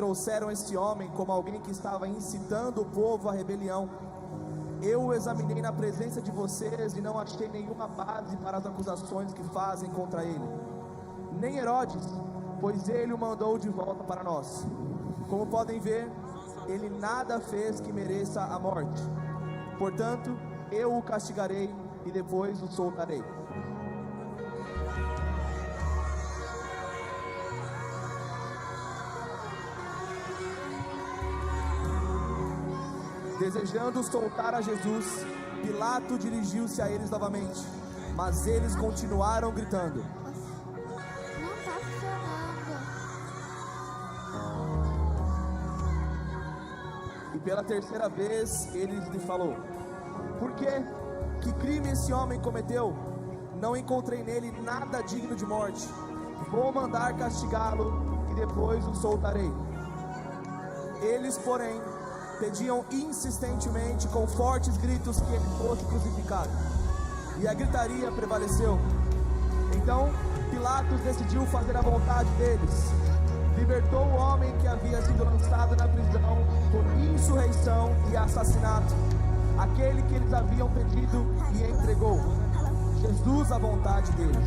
trouxeram este homem como alguém que estava incitando o povo à rebelião. Eu o examinei na presença de vocês e não achei nenhuma base para as acusações que fazem contra ele. Nem Herodes, pois ele o mandou de volta para nós. Como podem ver, ele nada fez que mereça a morte. Portanto, eu o castigarei e depois o soltarei. Desejando soltar a Jesus, Pilato dirigiu-se a eles novamente, mas eles continuaram gritando. Não tá funcionando. E pela terceira vez ele lhe falou: por quê? Que crime esse homem cometeu? Não encontrei nele nada digno de morte. Vou mandar castigá-lo e depois o soltarei. Eles, porém, pediam insistentemente com fortes gritos que ele fosse crucificado. E a gritaria prevaleceu. Então Pilatos decidiu fazer a vontade deles. Libertou o homem que havia sido lançado na prisão por insurreição e assassinato, aquele que eles haviam pedido, e entregou Jesus à vontade deles.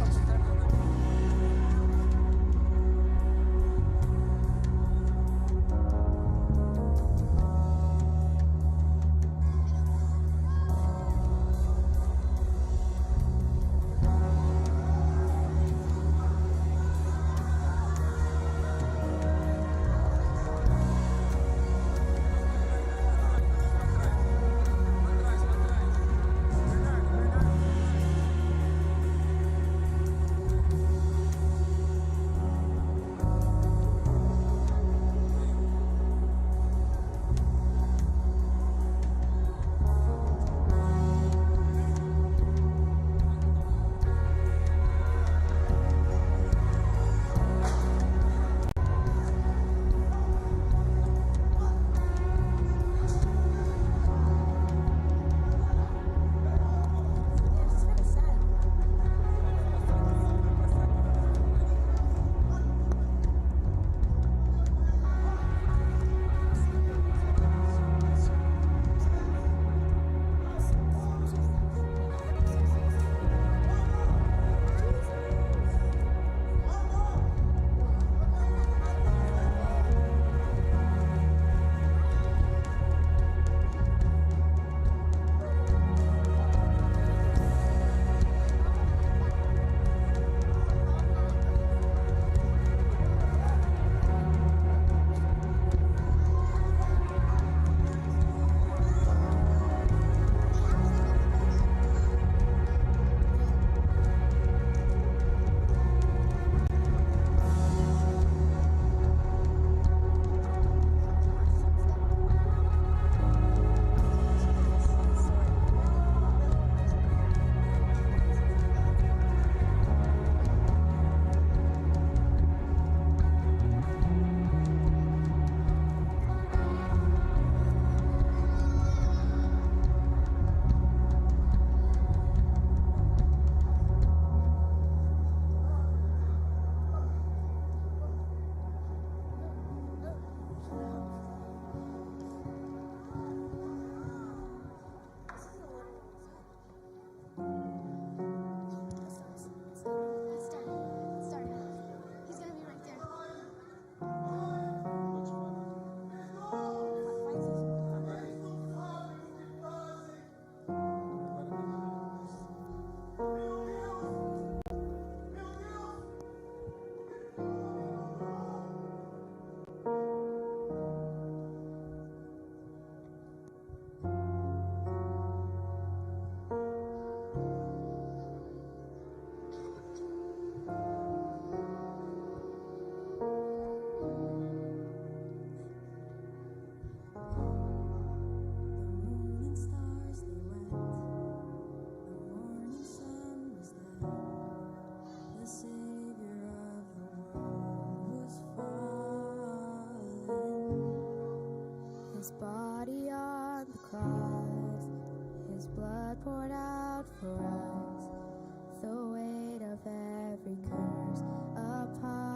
every curse apart.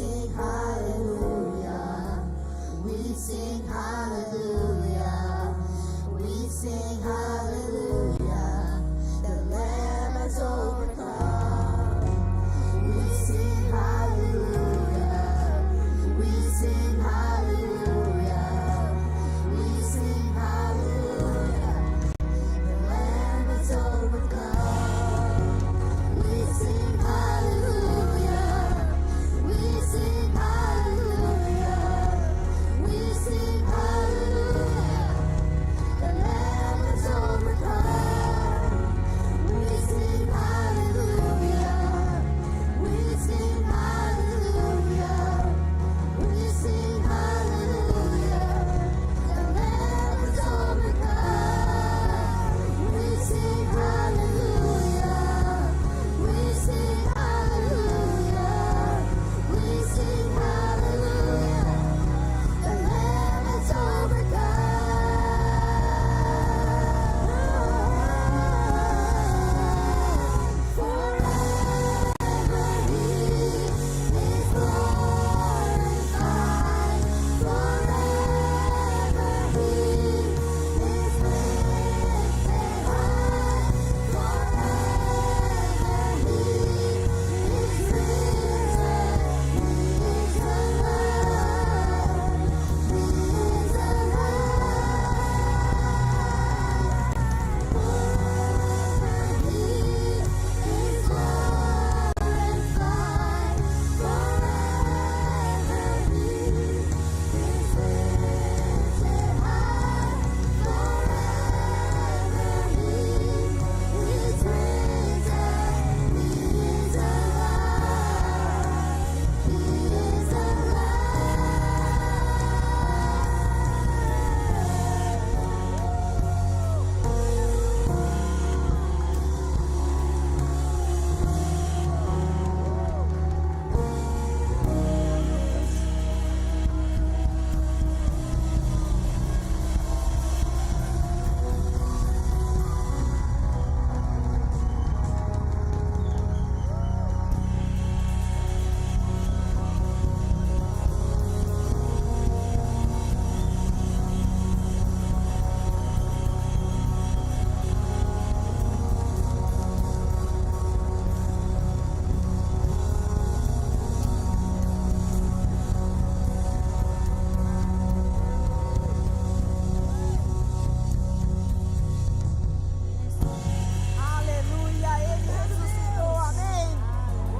sing hallelujah. We sing hallelujah. We sing hallelujah. The Lamb has overcome. We sing hallelujah. We sing hallelujah. We sing hallelujah. The Lamb has overcome. We sing hallelujah. We sing hallelujah. We sing hallelujah. The Lamb has overcome. We sing hallelujah. We sing hallelujah. We sing hallelujah. The Lamb has overcome. We sing hallelujah. We sing hallelujah. We sing hallelujah. The Lamb has overcome. Forever He is glorified. Forever He is lifted high. Forever He is risen. He is alive. He is alive. Forever He is glorified. Forever He is lifted high. Forever He is risen. He is alive. He is Aleluia, Ele ressuscitou, amém?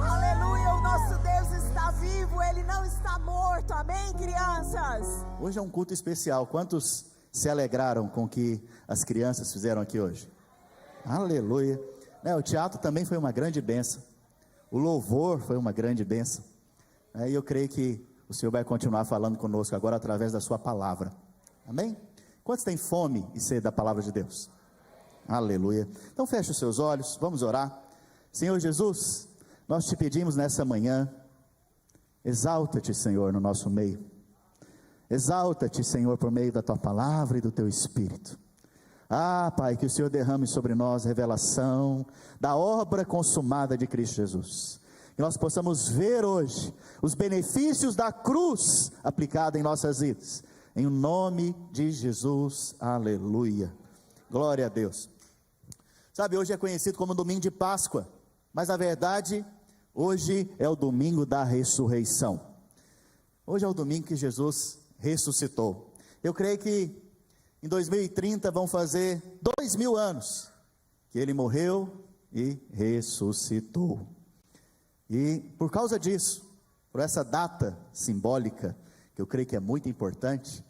Aleluia, o nosso Deus está vivo, Ele não está morto, amém, crianças? Hoje é um culto especial. Quantos se alegraram com o que as crianças fizeram aqui hoje? Aleluia. O teatro também foi uma grande bênção. O louvor foi uma grande bênção. E eu creio que o Senhor vai continuar falando conosco agora através da sua palavra. Amém? Quantos têm fome e sede da palavra de Deus? Aleluia. Então feche os seus olhos, vamos orar. Senhor Jesus, nós te pedimos nessa manhã, exalta-te, Senhor, no nosso meio. Exalta-te, Senhor, por meio da tua palavra e do teu Espírito. Pai, que o Senhor derrame sobre nós revelação da obra consumada de Cristo Jesus. Que nós possamos ver hoje os benefícios da cruz aplicada em nossas vidas. Em nome de Jesus, aleluia. Glória a Deus. Sabe, hoje é conhecido como domingo de Páscoa, mas na verdade, hoje é o domingo da ressurreição. Hoje é o domingo que Jesus ressuscitou. Eu creio que em 2030 vão fazer 2000 anos que ele morreu e ressuscitou. E por causa disso, por essa data simbólica, que eu creio que é muito importante,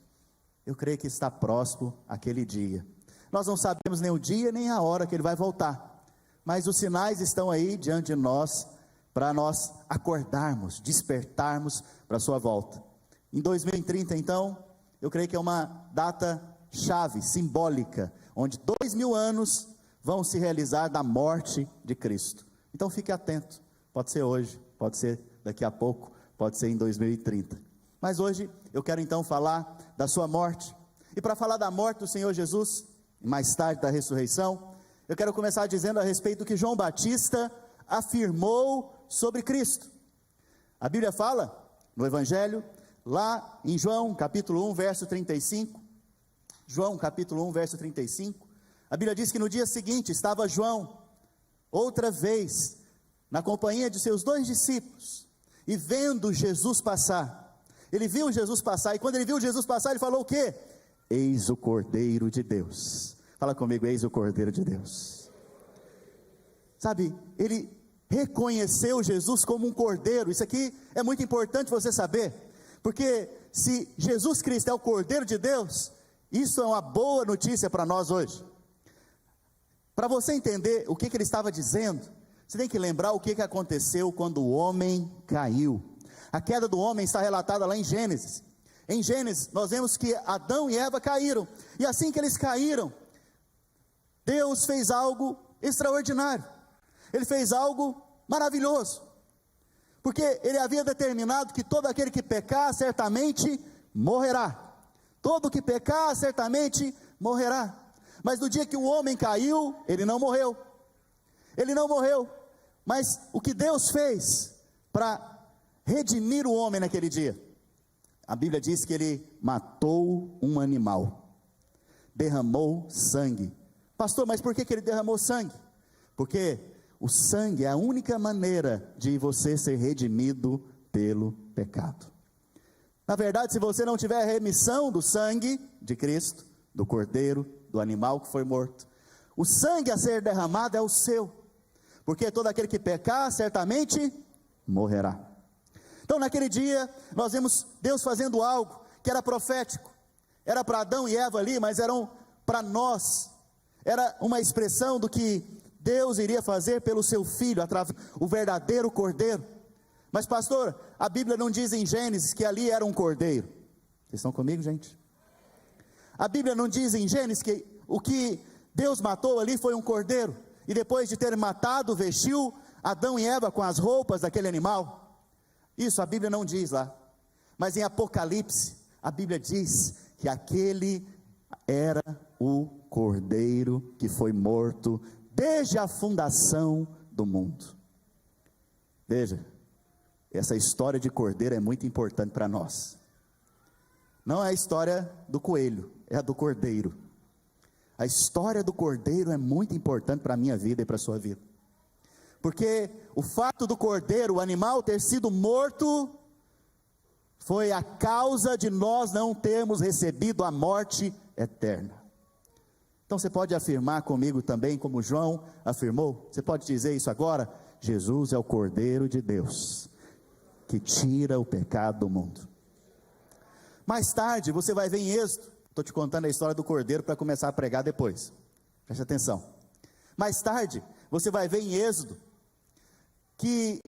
eu creio que está próximo aquele dia. Nós não sabemos nem o dia nem a hora que ele vai voltar, mas os sinais estão aí diante de nós, para nós acordarmos, despertarmos para a sua volta. Em 2030 então, eu creio que é uma data chave, simbólica, onde 2000 anos vão se realizar da morte de Cristo. Então fique atento, pode ser hoje, pode ser daqui a pouco, pode ser em 2030. Mas hoje eu quero então falar da sua morte. E para falar da morte do Senhor Jesus, e mais tarde da ressurreição, eu quero começar dizendo a respeito do que João Batista afirmou sobre Cristo. A Bíblia fala, no Evangelho, lá em João capítulo 1, verso 35. João capítulo 1, verso 35. A Bíblia diz que no dia seguinte estava João, outra vez, na companhia de seus 2 discípulos, e vendo Jesus passar, ele viu Jesus passar, e quando ele viu Jesus passar, ele falou o quê? Eis o Cordeiro de Deus. Fala comigo, eis o Cordeiro de Deus. Sabe, ele reconheceu Jesus como um Cordeiro. Isso aqui é muito importante você saber, porque se Jesus Cristo é o Cordeiro de Deus, isso é uma boa notícia para nós hoje. Para você entender o que ele estava dizendo, você tem que lembrar o que aconteceu quando o homem caiu. A queda do homem está relatada lá em Gênesis. Em Gênesis nós vemos que Adão e Eva caíram, e assim que eles caíram, Deus fez algo extraordinário. Ele fez algo maravilhoso, porque ele havia determinado que todo aquele que pecar certamente morrerá. Todo que pecar certamente morrerá. Mas no dia que o homem caiu, ele não morreu. Ele não morreu. Mas o que Deus fez para redimir o homem naquele dia? A Bíblia diz que ele matou um animal, derramou sangue. Pastor, mas por que ele derramou sangue? Porque o sangue é a única maneira de você ser redimido pelo pecado. Na verdade, se você não tiver a remissão do sangue de Cristo, do Cordeiro, do animal que foi morto, o sangue a ser derramado é o seu, porque todo aquele que pecar certamente morrerá. Então naquele dia nós vemos Deus fazendo algo que era profético, era para Adão e Eva ali, mas eram para nós, era uma expressão do que Deus iria fazer pelo seu Filho, através o verdadeiro Cordeiro. Mas pastor, a Bíblia não diz em Gênesis que ali era um cordeiro. Vocês estão comigo, gente? A Bíblia não diz em Gênesis que o que Deus matou ali foi um cordeiro, e depois de ter matado, vestiu Adão e Eva com as roupas daquele animal. Isso a Bíblia não diz lá. Mas em Apocalipse, a Bíblia diz que aquele era o cordeiro que foi morto desde a fundação do mundo. Veja, essa história de cordeiro é muito importante para nós. Não é a história do coelho, é a do cordeiro. A história do cordeiro é muito importante para a minha vida e para a sua vida. Porque o fato do cordeiro, o animal ter sido morto, foi a causa de nós não termos recebido a morte eterna. Então você pode afirmar comigo também, como João afirmou, você pode dizer isso agora: Jesus é o Cordeiro de Deus, que tira o pecado do mundo. Mais tarde você vai ver em Êxodo, estou te contando a história do Cordeiro para começar a pregar depois, preste atenção. Mais tarde você vai ver em Êxodo, que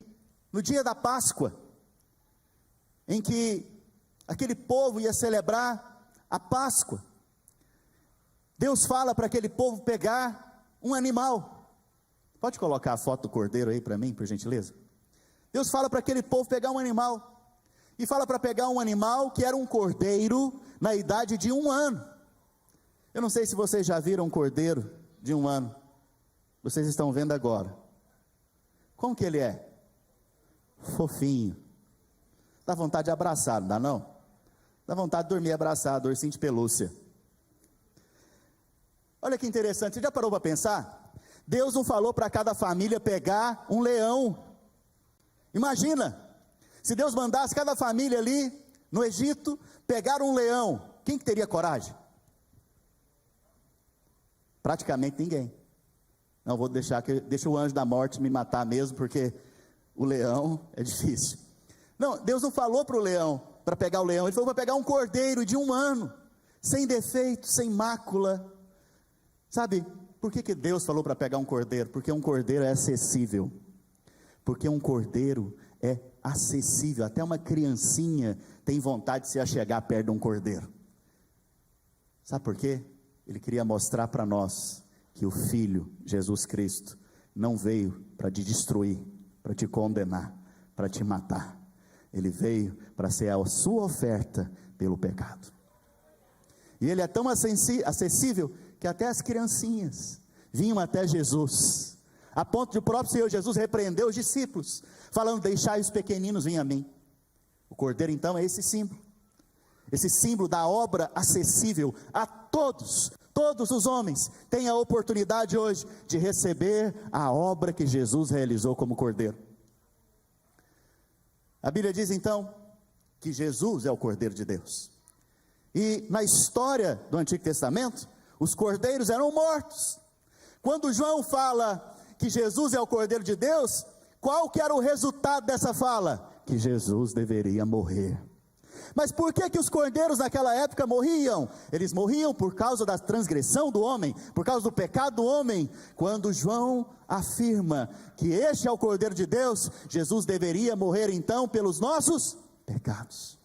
no dia da Páscoa, em que aquele povo ia celebrar a Páscoa, Deus fala para aquele povo pegar um animal. Pode colocar a foto do cordeiro aí para mim, por gentileza? Deus fala para aquele povo pegar um animal, e fala para pegar um animal que era um cordeiro na idade de 1 ano. Eu não sei se vocês já viram um cordeiro de 1 ano, vocês estão vendo agora. Como que ele é? Fofinho. Dá vontade de abraçar, não dá não? Dá vontade de dormir abraçado, ursinho de pelúcia. Olha que interessante, você já parou para pensar? Deus não falou para cada família pegar um leão. Imagina, se Deus mandasse cada família ali no Egito pegar um leão, quem que teria coragem? Praticamente ninguém. Não vou deixar deixa o anjo da morte me matar mesmo, porque o leão é difícil. Não, Deus não falou para o leão, para pegar o leão, ele falou para pegar um cordeiro de 1 ano, sem defeito, sem mácula. Sabe, por que Deus falou para pegar um cordeiro? Porque um cordeiro é acessível. Porque um cordeiro é acessível. Até uma criancinha tem vontade de se achegar perto de um cordeiro. Sabe por quê? Ele queria mostrar para nós que o Filho, Jesus Cristo, não veio para te destruir, para te condenar, para te matar. Ele veio para ser a sua oferta pelo pecado. E ele é tão acessível que até as criancinhas vinham até Jesus, a ponto de o próprio Senhor Jesus repreender os discípulos, falando: deixai os pequeninos virem a mim. O cordeiro então é esse símbolo da obra acessível a todos. Todos os homens têm a oportunidade hoje de receber a obra que Jesus realizou como cordeiro. A Bíblia diz então que Jesus é o Cordeiro de Deus. E na história do Antigo Testamento, os cordeiros eram mortos. Quando João fala que Jesus é o Cordeiro de Deus, qual que era o resultado dessa fala? Que Jesus deveria morrer. Mas por que os cordeiros naquela época morriam? Eles morriam por causa da transgressão do homem, por causa do pecado do homem. Quando João afirma que este é o Cordeiro de Deus, Jesus deveria morrer então pelos nossos pecados.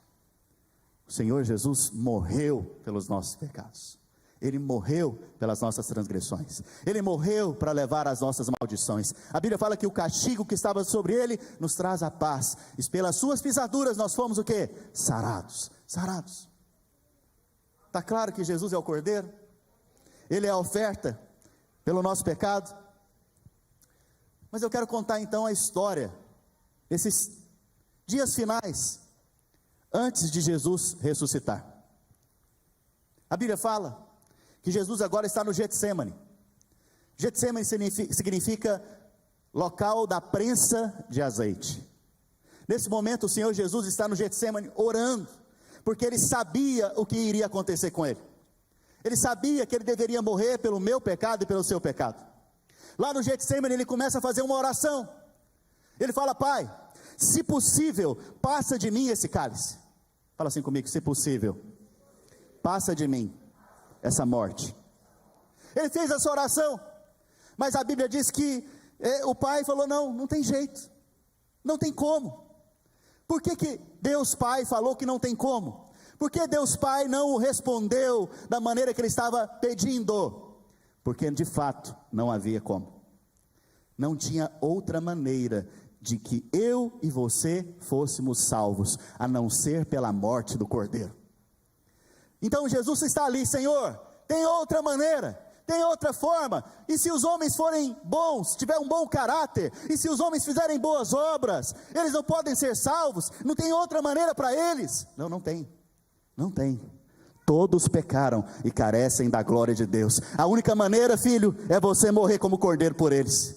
O Senhor Jesus morreu pelos nossos pecados. Ele morreu pelas nossas transgressões. Ele morreu para levar as nossas maldições. A Bíblia fala que o castigo que estava sobre ele nos traz a paz. E pelas suas pisaduras nós fomos o quê? Sarados. Sarados. Está claro que Jesus é o Cordeiro? Ele é a oferta pelo nosso pecado. Mas eu quero contar então a história desses dias finais, antes de Jesus ressuscitar. A Bíblia fala que Jesus agora está no Getsemane. Getsemane significa local da prensa de azeite. Nesse momento o Senhor Jesus está no Getsemane orando, porque ele sabia o que iria acontecer com ele. Ele sabia que ele deveria morrer pelo meu pecado e pelo seu pecado. Lá no Getsemane ele começa a fazer uma oração. Ele fala: Pai, se possível, passa de mim esse cálice. Fala assim comigo: se possível, passa de mim essa morte. Ele fez essa oração, mas a Bíblia diz que o pai falou: não tem jeito, não tem como. Por que Deus Pai falou que não tem como? Por que Deus Pai não respondeu da maneira que ele estava pedindo? Porque de fato não havia como. Não tinha outra maneira de que eu e você fôssemos salvos, a não ser pela morte do Cordeiro. Então Jesus está ali: Senhor, tem outra maneira, tem outra forma. E se os homens forem bons, tiver um bom caráter, e se os homens fizerem boas obras, eles não podem ser salvos? Não tem outra maneira para eles? Não tem, não tem. Todos pecaram e carecem da glória de Deus. A única maneira, filho, é você morrer como cordeiro por eles.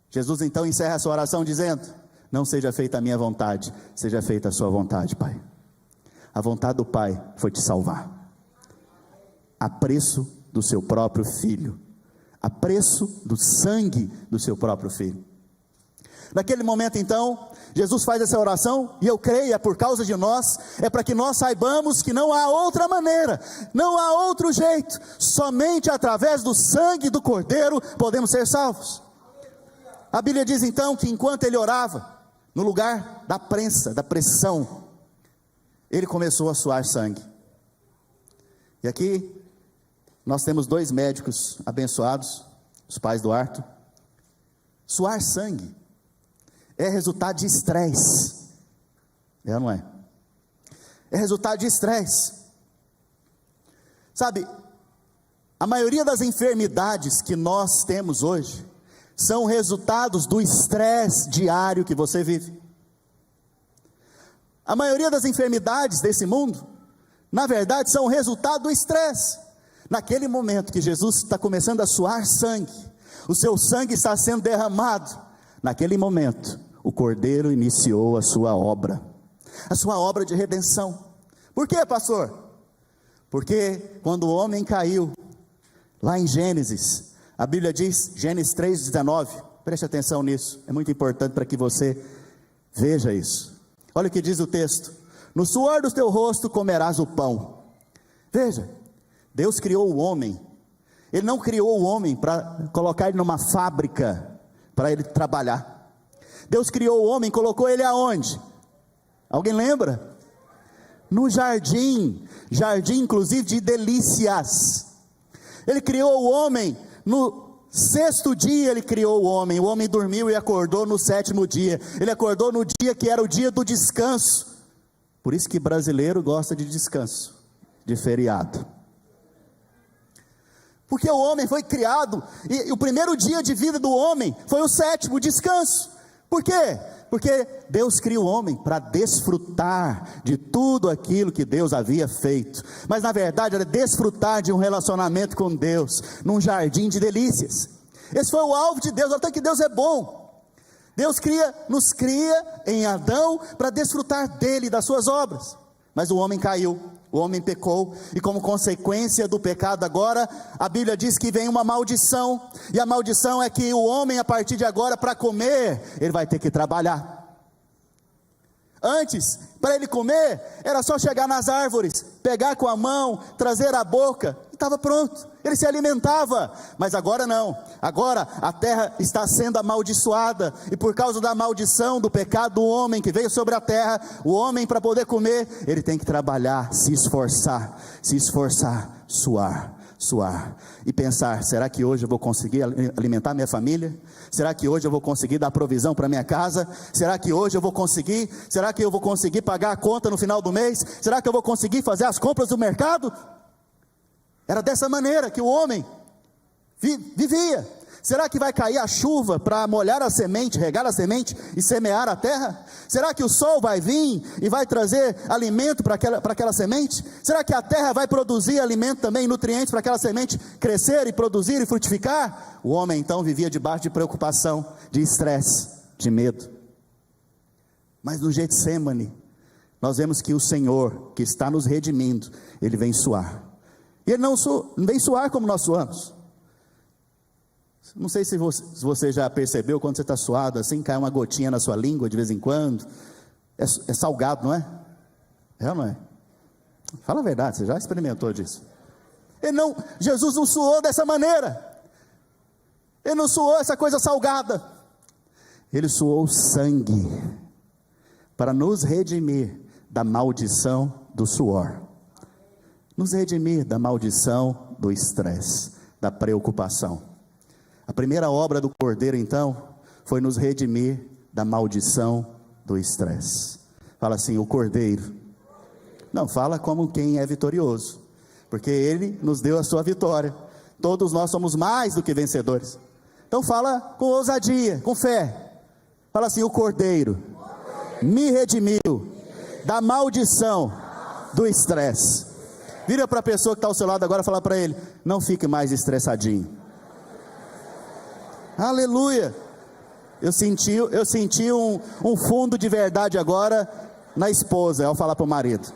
Jesus então encerra a sua oração dizendo: não seja feita a minha vontade, seja feita a sua vontade, Pai. A vontade do Pai foi te salvar, a preço do seu próprio Filho, a preço do sangue do seu próprio Filho. Naquele momento então, Jesus faz essa oração, e eu creio é por causa de nós, é para que nós saibamos que não há outra maneira, não há outro jeito, somente através do sangue do Cordeiro podemos ser salvos. A Bíblia diz então que enquanto ele orava, no lugar da prensa, da pressão, ele começou a suar sangue. E aqui nós temos 2 médicos abençoados, os pais do Arthur. Suar sangue é resultado de estresse. É ou não é? É resultado de estresse. Sabe, a maioria das enfermidades que nós temos hoje são resultados do estresse diário que você vive. A maioria das enfermidades desse mundo, na verdade, são resultado do estresse. Naquele momento que Jesus está começando a suar sangue, o seu sangue está sendo derramado, naquele momento, o Cordeiro iniciou a sua obra de redenção. Por quê, pastor? Porque quando o homem caiu, lá em Gênesis, a Bíblia diz, Gênesis 3,19, preste atenção nisso, é muito importante para que você veja isso. Olha o que diz o texto: no suor do teu rosto comerás o pão. Veja, Deus criou o homem. Ele não criou o homem para colocar ele numa fábrica, para ele trabalhar. Deus criou o homem, colocou ele aonde? Alguém lembra? No jardim, inclusive de delícias. Ele criou o homem, no 6º dia ele criou o homem dormiu e acordou no 7º dia, ele acordou no dia que era o dia do descanso. Por isso que brasileiro gosta de descanso, de feriado. Porque o homem foi criado, e o primeiro dia de vida do homem foi o 7º descanso. Por quê? Porque Deus cria o homem para desfrutar de tudo aquilo que Deus havia feito. Mas na verdade era desfrutar de um relacionamento com Deus, num jardim de delícias. Esse foi o alvo de Deus. Olha que Deus é bom. Deus nos cria em Adão para desfrutar dele, das suas obras. Mas o homem caiu, o homem pecou, e como consequência do pecado agora, a Bíblia diz que vem uma maldição, e a maldição é que o homem a partir de agora, para comer, ele vai ter que trabalhar. Antes, para ele comer, era só chegar nas árvores, pegar com a mão, trazer à boca, e estava pronto, ele se alimentava. Mas agora não, agora a terra está sendo amaldiçoada, e por causa da maldição do pecado do homem que veio sobre a terra, o homem para poder comer, ele tem que trabalhar, se esforçar, suar, e pensar, será que hoje eu vou conseguir alimentar minha família? Será que hoje eu vou conseguir dar provisão para minha casa? Será que hoje eu vou conseguir? Será que eu vou conseguir pagar a conta no final do mês? Será que eu vou conseguir fazer as compras do mercado? Era dessa maneira que o homem vivia. Será que vai cair a chuva para molhar a semente, regar a semente e semear a terra? Será que o sol vai vir e vai trazer alimento para aquela semente? Será que a terra vai produzir alimento também, nutrientes para aquela semente crescer e produzir e frutificar? O homem então vivia debaixo de preocupação, de estresse, de medo. Mas no Getsêmani, nós vemos que o Senhor, que está nos redimindo, Ele vem suar. E Ele não vem suar como nós suamos. Não sei se você já percebeu, quando você está suado assim, cai uma gotinha na sua língua de vez em quando. É salgado, não é? É ou não é? Fala a verdade, você já experimentou disso? Jesus não suou dessa maneira. Ele não suou essa coisa salgada. Ele suou sangue para nos redimir da maldição do suor, nos redimir da maldição do estresse, da preocupação. A primeira obra do Cordeiro, então, foi nos redimir da maldição do estresse. Fala assim, o Cordeiro. Não, fala como quem é vitorioso, porque Ele nos deu a sua vitória. Todos nós somos mais do que vencedores. Então fala com ousadia, com fé. Fala assim, o Cordeiro me redimiu da maldição do estresse. Vira para a pessoa que está ao seu lado agora e fala para ele, não fique mais estressadinho. Aleluia. Eu senti um fundo de verdade agora na esposa, ao falar para o marido.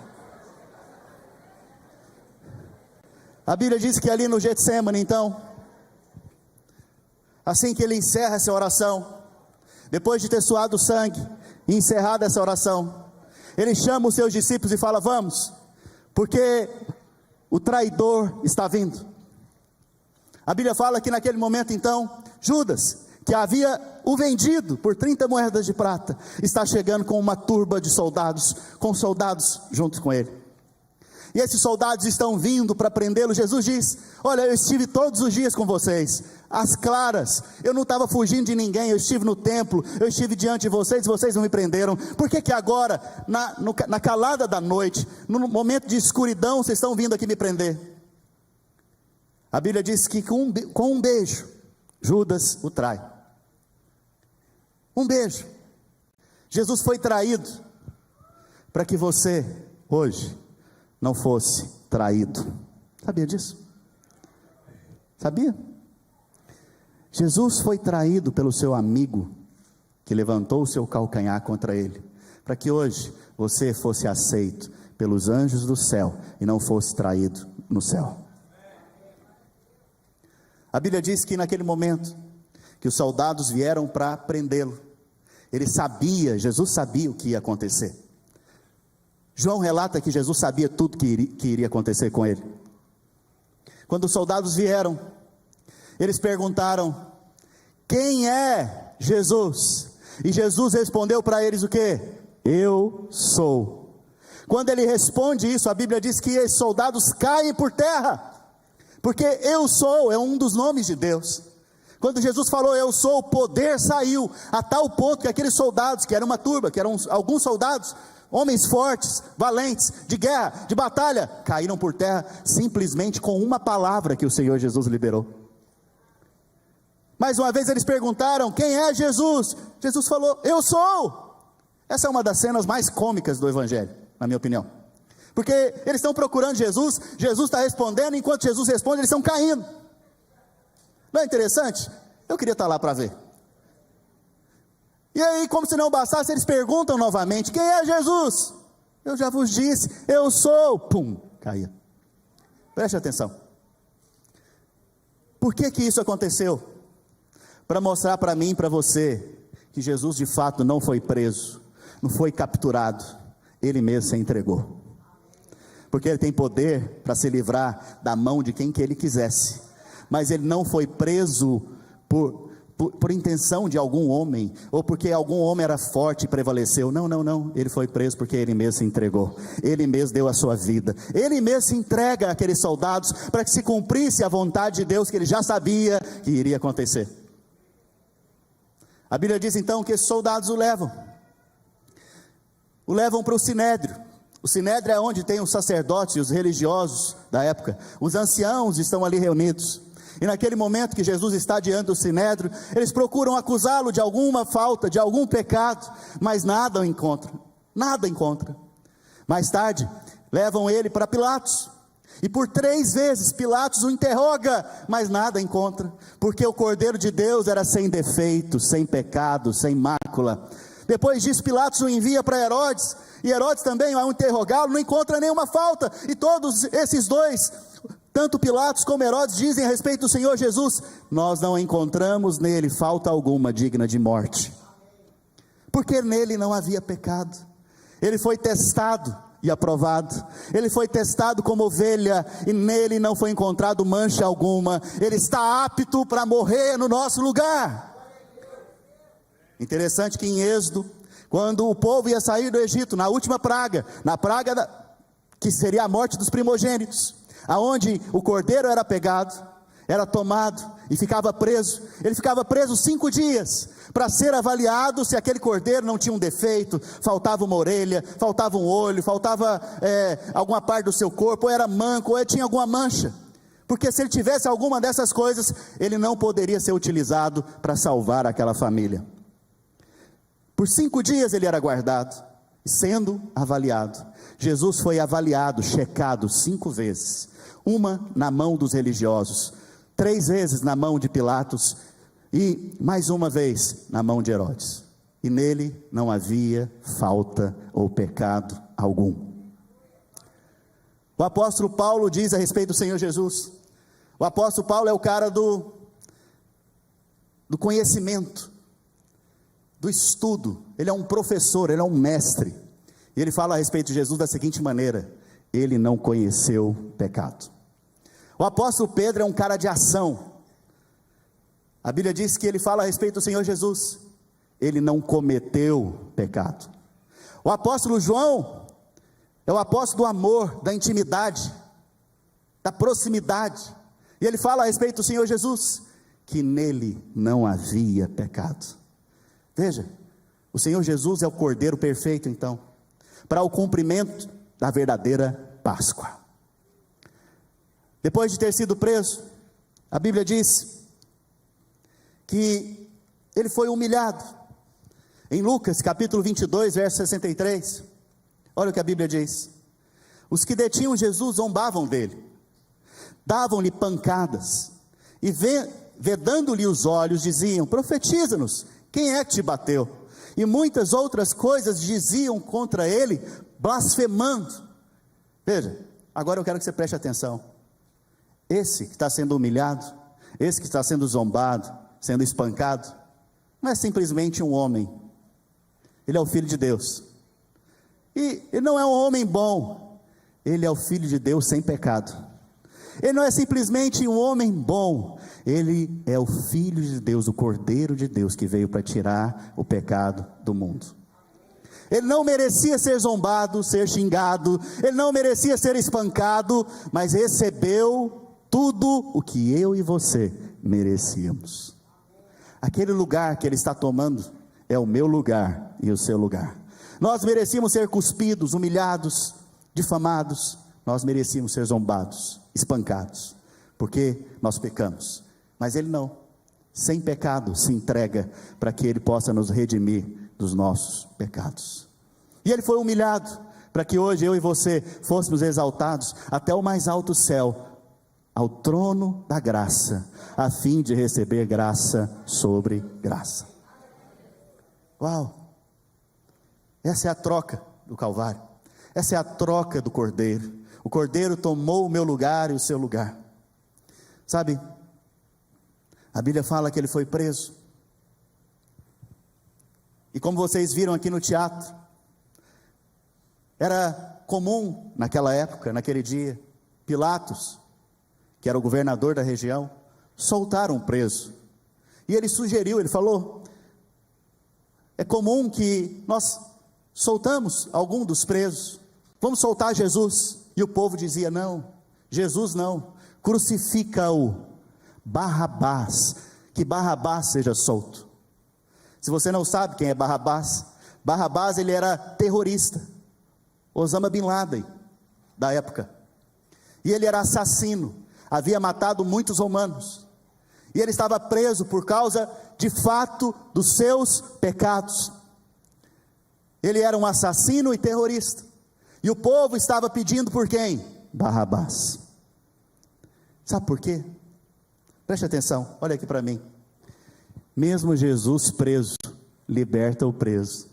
A Bíblia diz que ali no Getsêmani, então, assim que ele encerra essa oração, depois de ter suado sangue e encerrado essa oração, ele chama os seus discípulos e fala, vamos, porque o traidor está vindo. A Bíblia fala que naquele momento então, Judas, que havia o vendido por 30 moedas de prata, está chegando com uma turba de soldados, com soldados junto com ele. E esses soldados estão vindo para prendê-lo. Jesus diz, olha, eu estive todos os dias com vocês, às claras, eu não estava fugindo de ninguém, eu estive no templo, eu estive diante de vocês, vocês não me prenderam. Por que agora, na calada da noite, no momento de escuridão, vocês estão vindo aqui me prender? A Bíblia diz que com um beijo, Judas o trai. Um beijo. Jesus foi traído para que você, hoje, não fosse traído. Sabia disso? Sabia? Jesus foi traído pelo seu amigo, que levantou o seu calcanhar contra ele, para que hoje você fosse aceito pelos anjos do céu e não fosse traído no céu. A Bíblia diz que naquele momento, que os soldados vieram para prendê-lo, Jesus sabia o que ia acontecer. João relata que Jesus sabia tudo que iria acontecer com ele. Quando os soldados vieram, eles perguntaram, quem é Jesus? E Jesus respondeu para eles o quê? Eu sou. Quando ele responde isso, a Bíblia diz que os soldados caem por terra, porque eu sou é um dos nomes de Deus. Quando Jesus falou eu sou, o poder saiu, a tal ponto que aqueles soldados, que era uma turba, que eram alguns soldados, homens fortes, valentes, de guerra, de batalha, caíram por terra, simplesmente com uma palavra que o Senhor Jesus liberou. Mais uma vez eles perguntaram, quem é Jesus? Jesus falou, eu sou. Essa é uma das cenas mais cômicas do Evangelho, na minha opinião. Porque eles estão procurando Jesus, Jesus está respondendo, enquanto Jesus responde, eles estão caindo. Não é interessante? Eu queria estar lá para ver. E aí, como se não bastasse, eles perguntam novamente: quem é Jesus? Eu já vos disse, eu sou. Pum, caía. Preste atenção. Por que isso aconteceu? Para mostrar para mim e para você que Jesus de fato não foi preso, não foi capturado, ele mesmo se entregou. Porque ele tem poder para se livrar da mão de quem que ele quisesse, mas ele não foi preso por intenção de algum homem, ou porque algum homem era forte e prevaleceu. Não, ele foi preso porque ele mesmo se entregou, ele mesmo deu a sua vida, ele mesmo se entrega àqueles soldados, para que se cumprisse a vontade de Deus, que ele já sabia que iria acontecer. A Bíblia diz então que esses soldados o levam para o Sinédrio. O Sinédrio é onde tem os sacerdotes e os religiosos da época, os anciãos estão ali reunidos, e naquele momento que Jesus está diante do Sinédrio, eles procuram acusá-lo de alguma falta, de algum pecado, mas nada encontram. Mais tarde, levam ele para Pilatos, e por 3 vezes Pilatos o interroga, mas nada encontra, porque o Cordeiro de Deus era sem defeito, sem pecado, sem mácula. Depois disso, Pilatos o envia para Herodes, e Herodes também, ao interrogá-lo, não encontra nenhuma falta, e todos esses dois, tanto Pilatos como Herodes, dizem a respeito do Senhor Jesus: nós não encontramos nele falta alguma digna de morte, porque nele não havia pecado. Ele foi testado e aprovado, ele foi testado como ovelha, e nele não foi encontrado mancha alguma, ele está apto para morrer no nosso lugar. Interessante que em Êxodo, quando o povo ia sair do Egito, na última praga, que seria a morte dos primogênitos, aonde o cordeiro era pegado, era tomado e ficava preso, ele ficava preso 5 dias, para ser avaliado se aquele cordeiro não tinha um defeito, faltava uma orelha, faltava um olho, faltava alguma parte do seu corpo, ou era manco, ou tinha alguma mancha, porque se ele tivesse alguma dessas coisas, ele não poderia ser utilizado para salvar aquela família. Por 5 dias ele era guardado, sendo avaliado. Jesus foi avaliado, checado 5 vezes, uma na mão dos religiosos, 3 vezes na mão de Pilatos, e mais uma vez na mão de Herodes, e nele não havia falta ou pecado algum. O apóstolo Paulo diz a respeito do Senhor Jesus, o apóstolo Paulo é o cara do conhecimento, do estudo, ele é um professor, ele é um mestre, e ele fala a respeito de Jesus da seguinte maneira: ele não conheceu pecado. O apóstolo Pedro é um cara de ação, a Bíblia diz que ele fala a respeito do Senhor Jesus, ele não cometeu pecado. O apóstolo João é o apóstolo do amor, da intimidade, da proximidade, e ele fala a respeito do Senhor Jesus, que nele não havia pecado. Veja, o Senhor Jesus é o Cordeiro perfeito então, para o cumprimento da verdadeira Páscoa. Depois de ter sido preso, a Bíblia diz que ele foi humilhado. Em Lucas capítulo 22, verso 63, olha o que a Bíblia diz: os que detinham Jesus zombavam dele, davam-lhe pancadas, e vedando-lhe os olhos, diziam: profetiza-nos, quem é que te bateu? E muitas outras coisas diziam contra ele, blasfemando. Veja, agora eu quero que você preste atenção. Esse que está sendo humilhado, esse que está sendo zombado, sendo espancado, não é simplesmente um homem, ele é o Filho de Deus, e ele não é um homem bom, ele é o Filho de Deus sem pecado. Ele não é simplesmente um homem bom, ele é o Filho de Deus, o Cordeiro de Deus, que veio para tirar o pecado do mundo. Ele não merecia ser zombado, ser xingado, ele não merecia ser espancado, mas recebeu tudo o que eu e você merecíamos. Aquele lugar que ele está tomando é o meu lugar e o seu lugar. Nós merecíamos ser cuspidos, humilhados, difamados, nós merecíamos ser zombados, espancados, porque nós pecamos, mas ele não, sem pecado, se entrega para que ele possa nos redimir dos nossos pecados. E ele foi humilhado, para que hoje eu e você fôssemos exaltados até o mais alto céu, ao trono da graça, a fim de receber graça sobre graça. Uau! Essa é a troca do Calvário, essa é a troca do Cordeiro. O Cordeiro tomou o meu lugar e o seu lugar. Sabe, a Bíblia fala que ele foi preso, e como vocês viram aqui no teatro, era comum naquela época, naquele dia, Pilatos, que era o governador da região, soltar um preso. E ele sugeriu, ele falou, é comum que nós soltamos algum dos presos, vamos soltar Jesus. E o povo dizia, não, Jesus não, crucifica-o, Barrabás, que Barrabás seja solto. Se você não sabe quem é Barrabás, Barrabás ele era terrorista, Osama Bin Laden, da época, e ele era assassino, havia matado muitos romanos, e ele estava preso por causa, de fato, dos seus pecados. Ele era um assassino e terrorista, e o povo estava pedindo por quem? Barrabás. Sabe por quê? Preste atenção, olha aqui para mim. Mesmo Jesus preso, liberta o preso.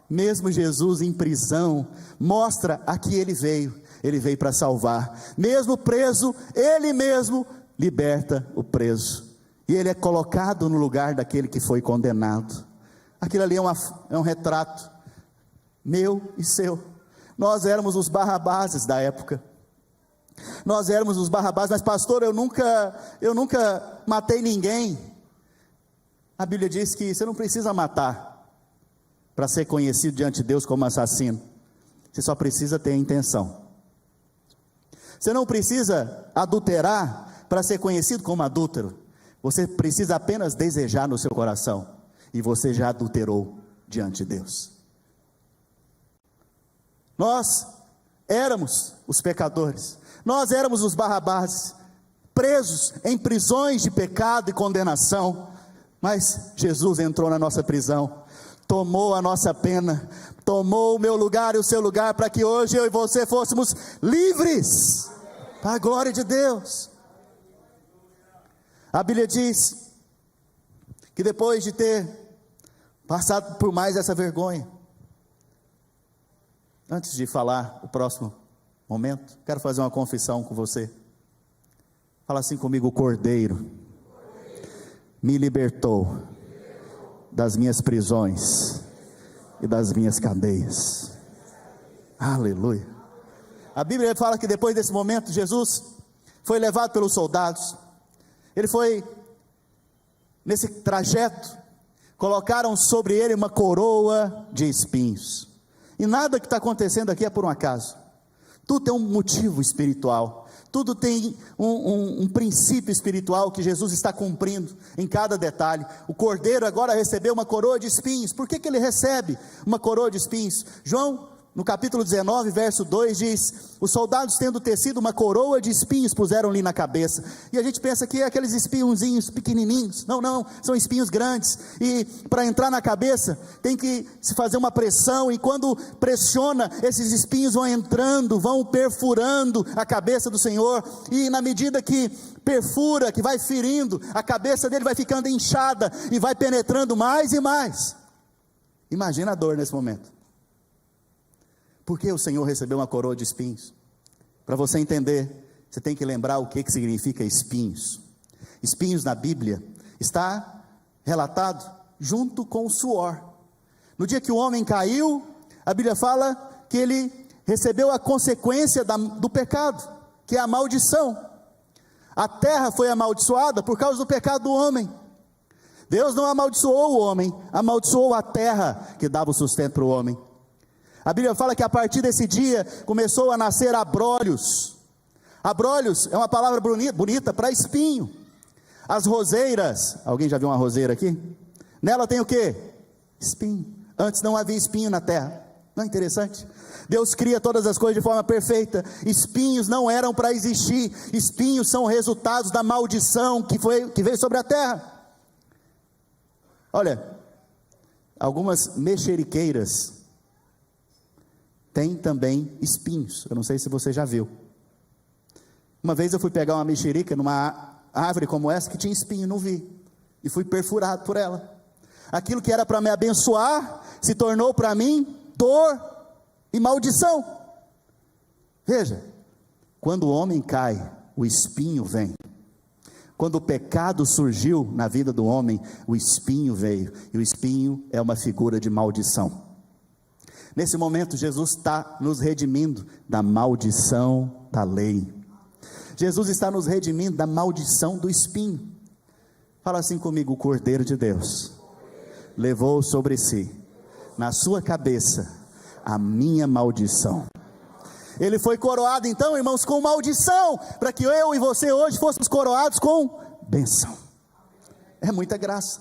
Mesmo Jesus em prisão, mostra a que ele veio para salvar. Mesmo preso, ele mesmo liberta o preso, e ele é colocado no lugar daquele que foi condenado. Aquilo ali é um retrato meu e seu. Nós éramos os Barrabáses da época, nós éramos os Barrabás. Mas pastor, eu nunca matei ninguém. A Bíblia diz que você não precisa matar para ser conhecido diante de Deus como assassino, você só precisa ter a intenção. Você não precisa adulterar para ser conhecido como adúltero, você precisa apenas desejar no seu coração, e você já adulterou diante de Deus. Nós éramos os pecadores, nós éramos os Barrabás, presos em prisões de pecado e condenação, mas Jesus entrou na nossa prisão, tomou a nossa pena, tomou o meu lugar e o seu lugar, para que hoje eu e você fôssemos livres, para a glória de Deus. A Bíblia diz que depois de ter passado por mais essa vergonha, antes de falar o próximo momento, quero fazer uma confissão com você. Fala assim comigo: o Cordeiro me libertou das minhas prisões e das minhas cadeias. Aleluia. A Bíblia fala que depois desse momento, Jesus foi levado pelos soldados. Ele foi, nesse trajeto, colocaram sobre ele uma coroa de espinhos. E nada que está acontecendo aqui é por um acaso. Tudo tem um motivo espiritual. Tudo tem um princípio espiritual que Jesus está cumprindo em cada detalhe. O Cordeiro agora recebeu uma coroa de espinhos. Por que ele recebe uma coroa de espinhos? João, no capítulo 19, verso 2, diz: os soldados, tendo tecido uma coroa de espinhos, puseram-lhe na cabeça. E a gente pensa que é aqueles espinhozinhos pequenininhos. Não, são espinhos grandes. E para entrar na cabeça, tem que se fazer uma pressão. E quando pressiona, esses espinhos vão entrando, vão perfurando a cabeça do Senhor. E na medida que perfura, que vai ferindo, a cabeça dele vai ficando inchada e vai penetrando mais e mais. Imagina a dor nesse momento. Por que o Senhor recebeu uma coroa de espinhos? Para você entender, você tem que lembrar o que significa espinhos. Espinhos na Bíblia está relatado junto com o suor. No dia que o homem caiu, a Bíblia fala que ele recebeu a consequência do pecado, que é a maldição. A terra foi amaldiçoada por causa do pecado do homem. Deus não amaldiçoou o homem, amaldiçoou a terra que dava o sustento para o homem. A Bíblia fala que a partir desse dia começou a nascer abrolhos. Abrolhos é uma palavra bonita para espinho. As roseiras, alguém já viu uma roseira aqui? Nela tem o que? Espinho. Antes não havia espinho na terra. Não é interessante? Deus cria todas as coisas de forma perfeita. Espinhos não eram para existir. Espinhos são resultados da maldição que veio sobre a terra. Olha, algumas mexeriqueiras têm também espinhos. Eu não sei se você já viu. Uma vez eu fui pegar uma mexerica numa árvore como essa que tinha espinho, não vi, e fui perfurado por ela. Aquilo que era para me abençoar se tornou para mim dor e maldição. Veja, quando o homem cai, o espinho vem. Quando o pecado surgiu na vida do homem, o espinho veio, e o espinho é uma figura de maldição. Nesse momento, Jesus está nos redimindo da maldição da lei. Jesus está nos redimindo da maldição do espinho. Fala assim comigo: o Cordeiro de Deus levou sobre si, na sua cabeça, a minha maldição. Ele foi coroado então, irmãos, com maldição, para que eu e você hoje fôssemos coroados com bênção. É muita graça.